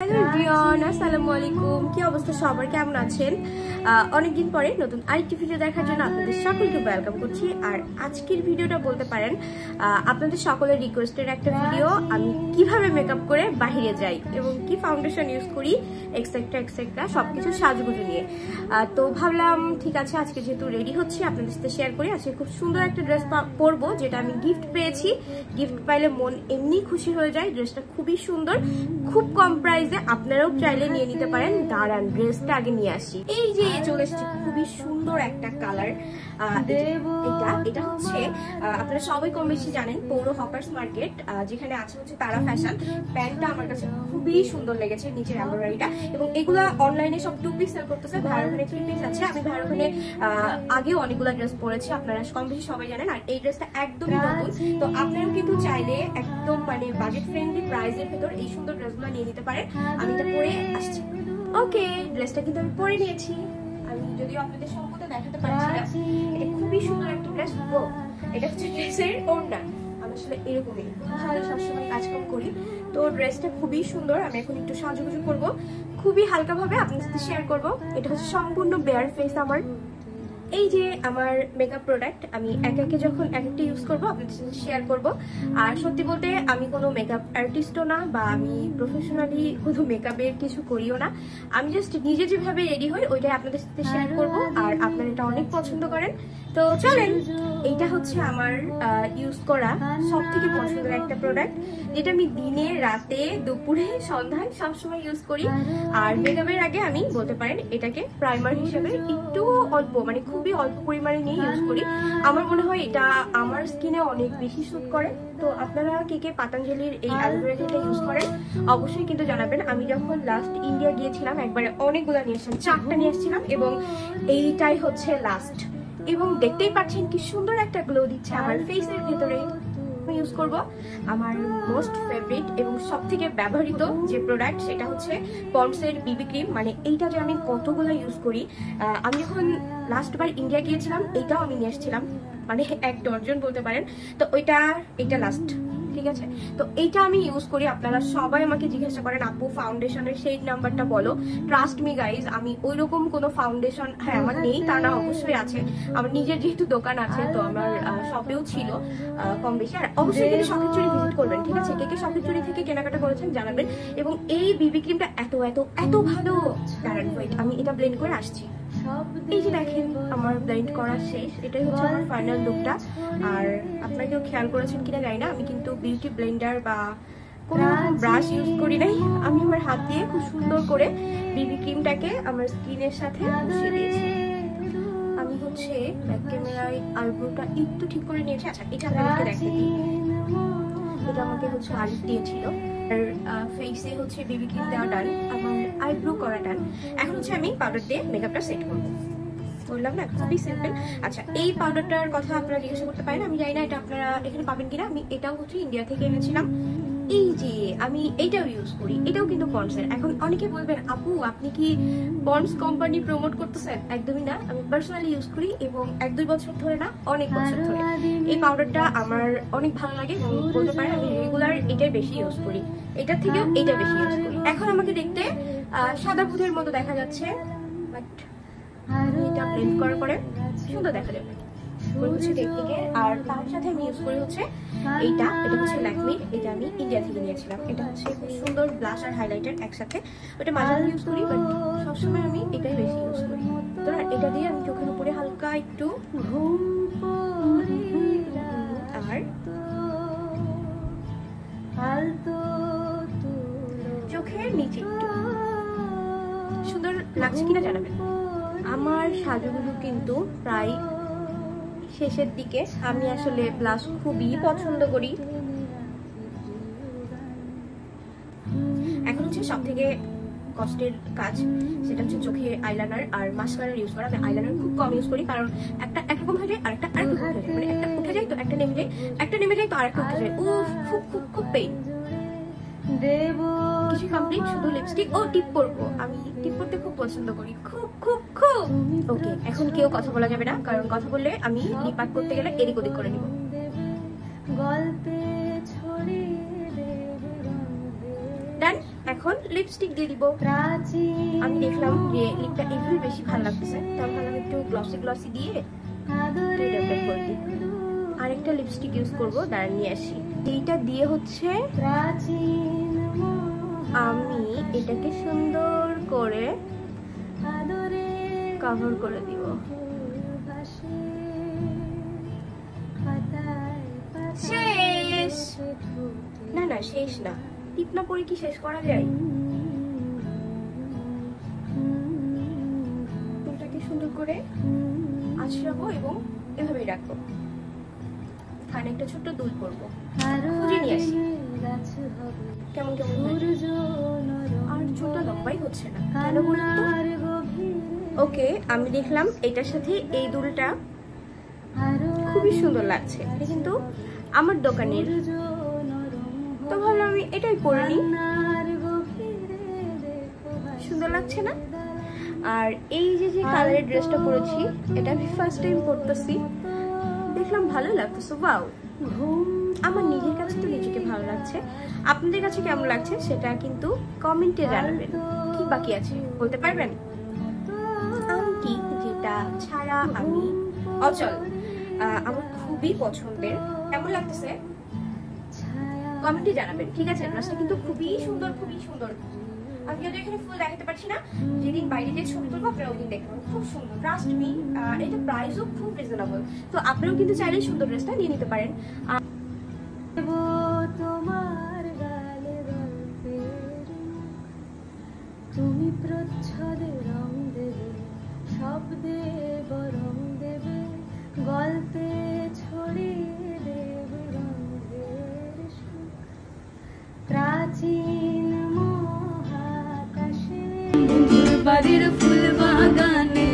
Hello everyone, আসসালামু আলাইকুম। কি অবস্থা সবার, কেমন আছেন? অনেকদিন পরে নতুন আরেকটি ভিডিও দেখার জন্য আপনাদের সকলকে ওয়েলকাম করছি। আর আজকের ভিডিওটা বলতে পারেন আপনাদের সকলের রিকোয়েস্টের একটা ভিডিও। আমি কিভাবে মেকআপ করে বাইরে যাই এবং কি ফাউন্ডেশন ইউজ করি এক্সেট্রা এক্সেট্রা সবকিছু সাজগুজু নিয়ে। তো ভাবলাম ঠিক আছে, আজকে যেহেতু রেডি হচ্ছি আপনাদের সাথে শেয়ার করি। আজকে খুব সুন্দর একটা ড্রেস পরবো, যেটা আমি গিফট পেয়েছি। গিফট পাইলে মন এমনি খুশি হয়ে যায়। ড্রেসটা খুবই সুন্দর, খুব কম প্রাইসে, আপনারাও চাইলে নিয়ে নিতে পারেন। দাঁড়ান, ড্রেসটা আগে নিয়ে আসি। এই যে চলে এসেছে খুবই সুন্দর একটা কালার। এটা হচ্ছে আপনারা সবাই কম বেশি জানেন পৌর হকার্স মার্কেট, যেখানে আছে হচ্ছে তারা ফ্যাশন। প্যান্টটা আমার কাছে খুবই সুন্দর লেগেছে, নিচের এমব্রয়ডারিটা। এবং এগুলা অনলাইনে সব 2 পিস সেল করতেছে, ভাইয়ের ওখানে 3 পিস আছে। আমি ভাইয়ের ওখানে আগেও অনেকগুলো ড্রেস পরেছি, আপনারা কম বেশি সবাই জানেন। আর এই ড্রেসটা একদমই নতুন, তো আপনারাও কিন্তু চাইলে একদম মানে বাজেট ফ্রেন্ডলি প্রাইসের ভেতর এই সুন্দর ড্রেসগুলো নিয়ে নিতে পারেন। আমি এটা পরে আসছি। ওকে, ড্রেসটা কিন্তু আমি পরে নিয়েছি। আমি যদিও আপনাদের সম্মুখে দেখাতে পারছি না, এটা খুবই সুন্দর একটা ড্রেস। এটা হচ্ছে ড্রেসের ওড়না। আমি আসলে এরকমই তাহলে সবসময় কাজকাম করি, তো ড্রেসটা খুবই সুন্দর। আমি এখন একটু সাজুগুজু করবো, খুবই হালকাভাবে আপনার সাথে শেয়ার করবো। এটা হচ্ছে সম্পূর্ণ বেয়ার ফেস আমার। এই যে আমার মেকআপ প্রোডাক্ট, আমি একে একে যখন এক একটা ইউজ করবো আপনাদের সাথে শেয়ার করবো। আর সত্যি বলতে আমি কোনো মেকআপ আর্টিস্টও না, বা আমি প্রফেশনালি কোনো মেকআপের কিছু করিও না। আমি জাস্ট নিজে যেভাবে রেডি হই ওইটাই আপনাদের সাথে শেয়ার করবো। আর আপনারা এটা অনেক পছন্দ করেন, তো চলেন। এইটা হচ্ছে আমার ইউজ করা সব থেকে পছন্দের একটা প্রোডাক্ট, যেটা আমি দিনে, রাতে, দুপুরে, সন্ধ্যায় সবসময় ইউজ করি। আর মেকআপের আগে আমি বলতে পারেন এটাকে প্রাইমার হিসেবে একটু অল্প, মানে খুবই অল্প পরিমাণে নিয়ে ইউজ করি। আমার মনে হয় এটা আমার স্কিনে অনেক বেশি স্যুট করে। তো আপনারা কে কে পাতাঞ্জলির এই অ্যালোভেরা জেলটা ইউজ করেন অবশ্যই কিন্তু জানাবেন। আমি যখন লাস্ট ইন্ডিয়া গিয়েছিলাম একবারে অনেকগুলো নিয়ে এসেছিলাম, 4টা নিয়ে এসেছিলাম, এবং এইটাই হচ্ছে লাস্ট। এবং দেখতেই পাচ্ছেন কি সুন্দর একটা গ্লো দিচ্ছে আমার ফেসের ভেতরে। ইউজ করব আমার মোস্ট ফেভারিট এবং সব থেকে ব্যবহৃত যে প্রোডাক্ট, সেটা হচ্ছে পন্ডসের বিবি ক্রিম। মানে এইটা যে আমি কতগুলো ইউজ করি। আমি যখন লাস্টবার ইন্ডিয়া গিয়েছিলাম এইটাও আমি নিয়ে এসেছিলাম, মানে 1 ডজন বলতে পারেন। তো এটা লাস্ট, ঠিক আছে। তো এইটা আমি ইউজ করি। আপনারা সবাই আমাকে জিজ্ঞাসা করেন আপু ফাউন্ডেশনের শেড নাম্বারটা বলো। ট্রাস্ট মি গাইজ, আমি ওইরকম কোনো ফাউন্ডেশন আমার নেই তা না, অবশ্যই আছে। আমার নিজের যেহেতু দোকান আছে, তো আমার শপেও ছিল কম বেশি। আর অবশ্যই কিন্তু শখের চুরি ভিজিট করবেন, ঠিক আছে। কে শখের চুরি থেকে কেনাকাটা করেছেন জানাবেন। এবং এই বিবি ক্রিমটা এত এত এত ভালো। দাঁড়ান, ওয়েট, আমি এটা ব্লেন্ড করে আসছি। এই যে দেখেন আমার ব্লেন্ড করা শেষ, এটাই হচ্ছে আমার ফাইনাল লুকটা। আর আপনারা কেউ খেয়াল করেছেন কিনা জানি না, আমি কিন্তু বিউটি ব্লেন্ডার বা কোনো ব্রাশ ইউজ করি নাই। আমি আমার হাত দিয়ে খুব সুন্দর করে বিবি ক্রিমটাকে আমার স্কিনের সাথে মিশিয়ে দিয়েছি। আমি হচ্ছে ব্যাক ক্যামেরায় আইব্রোটা একটু ঠিক করে নিয়েছি। আচ্ছা, এটা আপনাদেরকে দেখিয়ে দিই। এটা আমাকে হচ্ছে আলিফ দিয়েছিল। আর ফেসে হচ্ছে বেবি ক্রিম দেওয়া ডান, আমার আইব্রো করা ডান। এখন হচ্ছে আমি পাউডার দিয়ে মেকআপটা সেট করবো। বললাম না, খুবই সিম্পল। আচ্ছা, এই পাউডারটার কথা আপনারা জিজ্ঞাসা করতে পারেন, আমি জানি না এটা আপনারা এখানে পাবেন কিনা। আমি এটাও হচ্ছে ইন্ডিয়া থেকে এনেছিলাম। এই যে আমি এইটাও ইউজ করি, এটাও কিন্তু পন্ডসের। এখন অনেকে বলবেন আপু আপনি কি পন্ডস কোম্পানি প্রমোট করতেছেন? একদমই না, আমি পার্সোনালি ইউজ করি এবং 1-2 বছর ধরে না, অনেক বছর ধরে এই পাউডারটা আমার অনেক ভালো লাগে। এবং বলতে পারেন আমি রেগুলার এটাই বেশি ইউজ করি, এটার থেকেও এটা বেশি ইউজ করি। এখন আমাকে দেখতে সাদা ভূতের মতো দেখা যাচ্ছে, বাট এটা ব্লেন্ড করার পরে সুন্দর দেখা যাবে হচ্ছে টেকনিকের। আর তার সাথে আমি ইউজ করি হচ্ছে এটা হচ্ছে ল্যাকমির। এটা আমি ইন্ডিয়া থেকে নিয়েছিলাম। এটা হচ্ছে খুব সুন্দর ব্লাশ আর হাইলাইটার একসাথে। ওটা মাঝে মাঝে ইউজ করি, বাট সবসময় আমি এটাই বেশি ইউজ করি। তো এটা দিয়ে আমি চোখের উপরে হালকা একটু, আর চোখের নিচে একটু সুন্দর লাগছে কিনা জানাবেন। আমার সাজুগুজু কিন্তু প্রায় শেষের দিকে। আমি আসলে ব্লাশ খুবই পছন্দ করি। এখন হচ্ছে সব থেকে কষ্টের কাজ, সেটা হচ্ছে চোখে আইলাইনার আর মাস্কারা ইউজ করা। আমি আইলাইনার খুব কম ইউজ করি, কারণ একটা একরকম হয়ে যায় আর একটা আরেকরকম হয়ে যায়। মানে একটা উঠে যায় তো একটা নেমে যায়, একটা নেমে যায় তো আরেকটা উঠে যায়। খুব খুব খুব পেইন। কিছু কমপ্লিট, শুধু লিপস্টিক ও টিপ করবো। আমি টিপ করতে খুব পছন্দ করি, খুব খুব খুব। ওকে, এখন কেউ কথা বলা যাবে না, কারণ কথা বললে আমি লিপ আর্ট করতে গেলে এদিক ওদিক করে নিব। ডান। এখন লিপস্টিক দিয়ে দিব। আমি দেখলাম যে লিপটা এভাবে বেশি ভালো লাগতেছে, তো আমি ভাবলাম একটু গ্লসি গ্লসি দিয়ে ডেভেলপ করে দিই। আরেকটা লিপস্টিক ইউজ করবো, দাঁড়া নিয়ে আসি। এইটা দিয়ে হচ্ছে আমি এটাকে সুন্দর করে কভার করে দিব। শেষ না, না শেষ না, টিপ না পরে কি শেষ করা যায়? চুলটাকে সুন্দর করে আঁচড়াবো এবং এভাবেই রাখবো। কানে একটা ছোট্ট দুল করবো, খুঁজে নিয়ে আসি কেমন কেমন। আর চুলটা লম্বাই হচ্ছে না কেন বলুন তো? ওকে, আমি দেখলাম এটার সাথে এই দুলটা খুবই সুন্দর লাগছে, এটা কিন্তু আমার দোকানের, তো ভাবলাম আমি এটাই পরে নিই। সুন্দর লাগছে না? আর এই যে কালারের ড্রেসটা পরেছি, এটা আমি ফার্স্ট টাইম পরতেছি, দেখলাম ভালো লাগতেছে। ওয়াও, আমার নিজের কাছে তো নিজেকে ভালো লাগছে। আপনাদের কাছে কেমন লাগছে সেটা কিন্তু কমেন্টে জানাবেন। কি বাকি আছে বলতে পারবেন? আংটি যেটা ছাড়া আমি অচল, আমার খুবই পছন্দের। কেমন লাগতেছে কমেন্টে জানাবেন, ঠিক আছে? ড্রেসটা কিন্তু খুবই সুন্দর, খুবই সুন্দর। আমি কিন্তু এখানে ফুল দেখাতে পারছি না, যেদিন বাইরে যে ছবি তুলবো আপনারা ওই দিন দেখবেন। খুব সুন্দর, ট্রাস্ট মি। এটা প্রাইসও খুব রিজনেবল, তো আপনারাও কিন্তু চাইলে সুন্দর ড্রেসটা নিয়ে নিতে পারেন। তোমার গালে তুমি প্রচ্ছদে রং দেবে, শব্দে বরং দেবে, গল্পে ছড়িয়ে দেবে রঙের সুখ। প্রাচীন মহাকাশে বাড়ির ফুল বাগানে